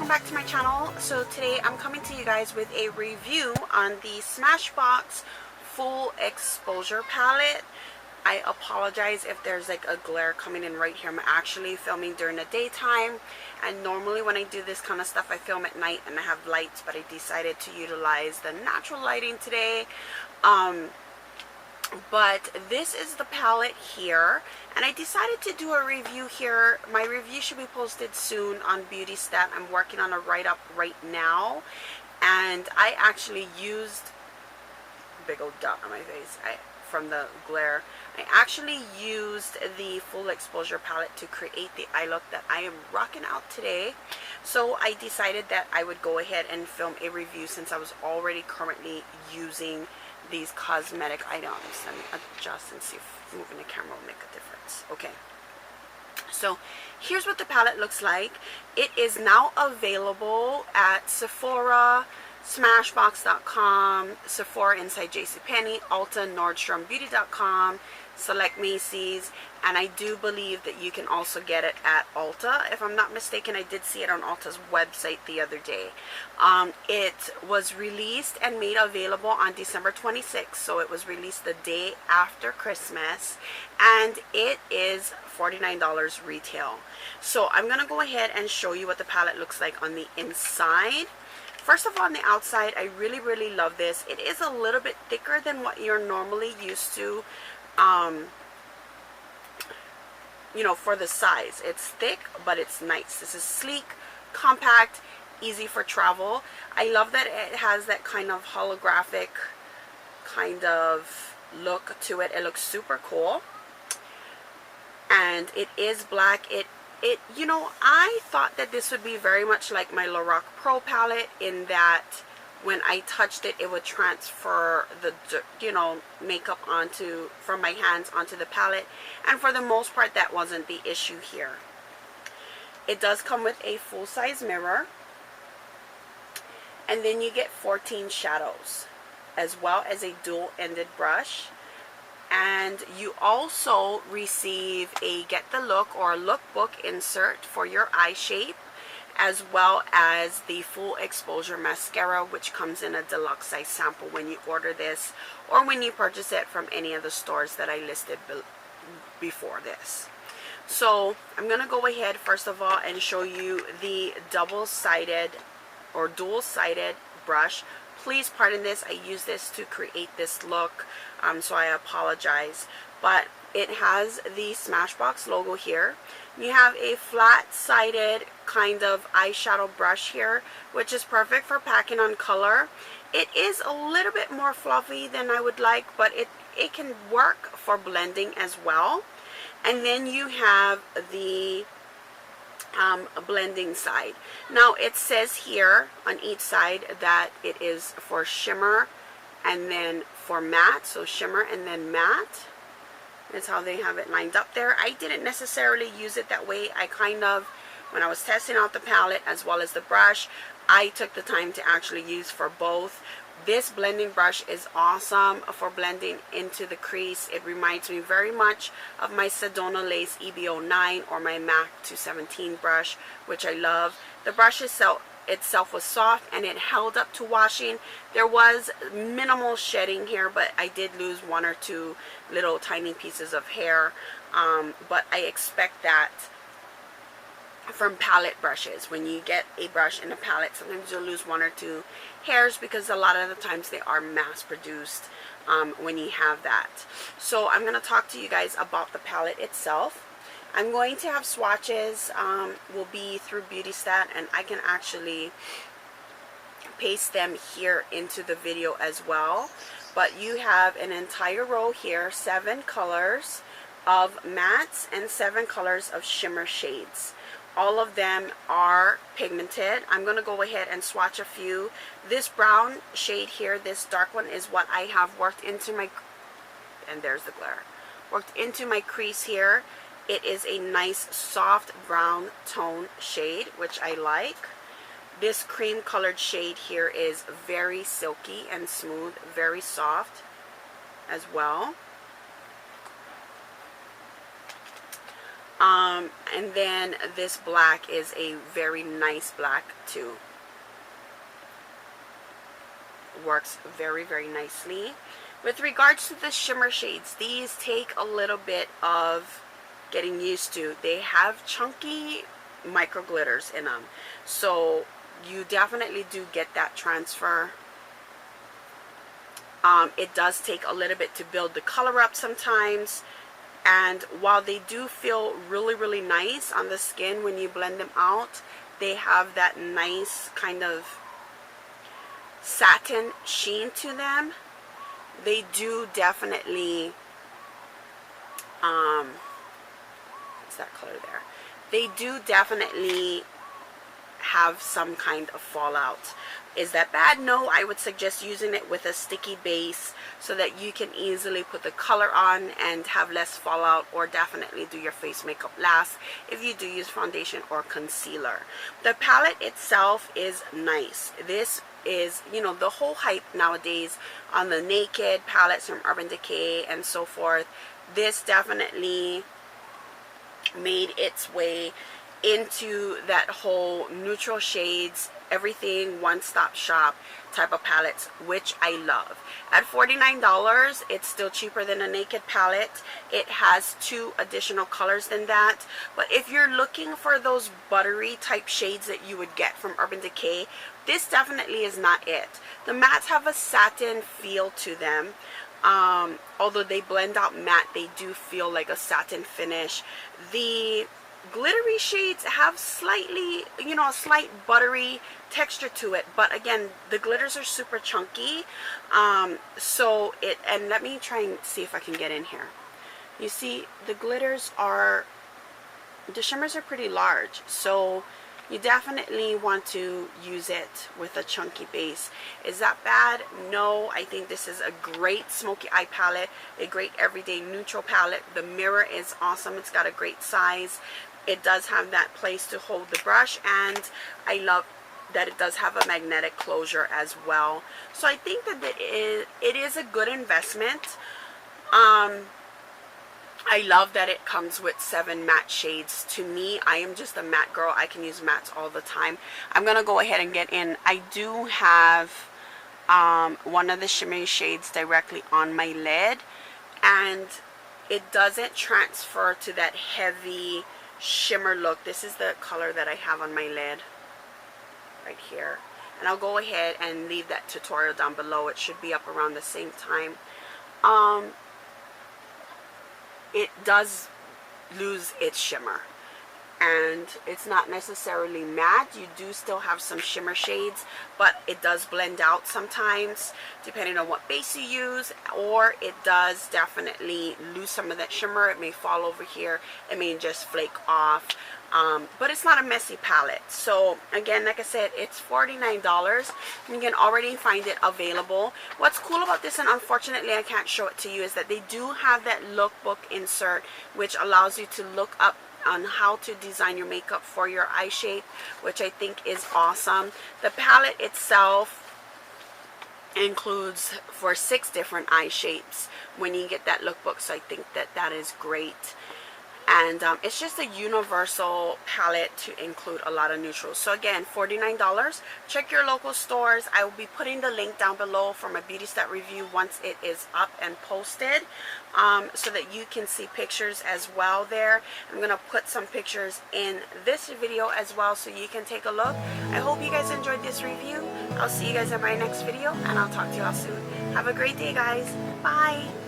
welcome back to my channel. So today I'm coming to you guys with a review on the Smashbox Full Exposure Palette. I apologize if there's like a glare coming in right here. I'm actually filming during the daytime, and normally when I do this kind of stuff I film at night and I have lights, but I decided to utilize the natural lighting today. But this is the palette here, and I decided to do a review here. My review should be posted soon on Beauty Stat. I'm working on a write-up right now, and I actually used big old dot on my face from the glare. I actually used the Full Exposure palette to create the eye look that I am rocking out today. So I decided that I would go ahead and film a review since I was already currently using these cosmetic items. Let me adjust and see if moving the camera will make a difference. Okay, so here's what the palette looks like. It is now available at Sephora, Smashbox.com, Sephora inside JCPenney, Ulta, NordstromBeauty.com, Select Macy's, and I do believe that you can also get it at Ulta. If I'm not mistaken, I did see it on Ulta's website the other day. It was released and made available on December 26th, so it was released the day after Christmas, and it is $49 retail. So I'm going to go ahead and show you what the palette looks like on the inside. First of all, on the outside, I really love this. It is a little bit thicker than what you're normally used to. You know, for the size, it's thick, but it's nice. This is sleek, compact, easy for travel. I love that it has that kind of holographic kind of look to it. It looks super cool, and it is black. You know, I thought that this would be very much like my Lorac Pro palette, in that when I touched it, it would transfer the, you know, makeup from my hands onto the palette. And for the most part, that wasn't the issue here. It does come with a full-size mirror. And then you get 14 shadows, as well as a dual-ended brush. And you also receive a Get the Look or lookbook insert for your eye shape, as well as the Full Exposure mascara, which comes in a deluxe size sample when you order this or when you purchase it from any of the stores that I listed before this. So I'm going to go ahead first of all and show you the double-sided or dual-sided brush. Please pardon this, I use this to create this look, so I apologize. But it has the Smashbox logo here. You have a flat-sided kind of eyeshadow brush here, which is perfect for packing on color. It is a little bit more fluffy than I would like, but it can work for blending as well. And then you have the blending side. Now it says here on each side that it is for shimmer and then for matte. So shimmer and then matte. That's how they have it lined up there. I didn't necessarily use it that way. I kind of, when I was testing out the palette as well as the brush, I took the time to actually use for both. This blending brush is awesome for blending into the crease. It reminds me very much of my Sedona Lace EB09 or my MAC 217 brush, which I love. The brush itself was soft and it held up to washing. There was minimal shedding here, but I did lose one or two little tiny pieces of hair, but I expect that from palette brushes. When you get a brush in a palette, sometimes you'll lose one or two hairs because a lot of the times they are mass produced when you have that. So I'm going to talk to you guys about the palette itself. I'm going to have swatches, will be through Beauty Stat, and I can actually paste them here into the video as well. But you have an entire row here, 7 colors of mattes and 7 colors of shimmer shades. All of them are pigmented. I'm going to go ahead and swatch a few. This brown shade here, this dark one, is what I have worked into my, and there's the glare, worked into my crease here. It is a nice soft brown tone shade, which I like. This cream colored shade here is very silky and smooth, very soft as well. And then this black is a very nice black too. Works very, very nicely. With regards to the shimmer shades, these take a little bit of getting used to. They have chunky micro glitters in them, so you definitely do get that transfer. It does take a little bit to build the color up sometimes, and while they do feel really, really nice on the skin when you blend them out, they have that nice kind of satin sheen to them. They do definitely, what's that color there? They do definitely have some kind of fallout. Is that bad? No, I would suggest using it with a sticky base so that you can easily put the color on and have less fallout, or definitely do your face makeup last if you do use foundation or concealer. The palette itself is nice. This is, you know, the whole hype nowadays on the Naked palettes from Urban Decay and so forth. This definitely made its way into that whole neutral shades, everything one-stop shop type of palettes, which I love. At $49, it's still cheaper than a Naked palette. It has 2 additional colors than that, but if you're looking for those buttery type shades that you would get from Urban Decay, this definitely is not it. The mattes have a satin feel to them. Although they blend out matte, they do feel like a satin finish. The glittery shades have slightly, you know, a slight buttery texture to it, but again, the glitters are super chunky. So it, and let me try and see if I can get in here. You see, the glitters are, the shimmers are pretty large, so you definitely want to use it with a chunky base. Is that bad? No, I think this is a great smoky eye palette, a great everyday neutral palette. The mirror is awesome. It's got a great size. It does have that place to hold the brush, and I love that it does have a magnetic closure as well. So I think that it is a good investment. I love that it comes with 7 matte shades. To me, I am just a matte girl. I can use mattes all the time. I'm going to go ahead and get in. I do have one of the shimmery shades directly on my lid, and it doesn't transfer to that heavy shimmer look. This is the color that I have on my lid right here, and I'll go ahead and leave that tutorial down below. It should be up around the same time. It does lose its shimmer, and it's not necessarily matte. You do still have some shimmer shades, but it does blend out sometimes depending on what base you use, or it does definitely lose some of that shimmer. It may fall over here, it may just flake off, but it's not a messy palette. So again, like I said, it's $49. You can already find it available. What's cool about this, and unfortunately I can't show it to you, is that they do have that lookbook insert, which allows you to look up on how to design your makeup for your eye shape, which I think is awesome. The palette itself includes for 6 different eye shapes when you get that lookbook, so I think that that is great. And it's just a universal palette to include a lot of neutrals. So again, $49. Check your local stores. I will be putting the link down below for my beauty stat review once it is up and posted, so that you can see pictures as well there. I'm going to put some pictures in this video as well so you can take a look. I hope you guys enjoyed this review. I'll see you guys in my next video, and I'll talk to you all soon. Have a great day, guys. Bye.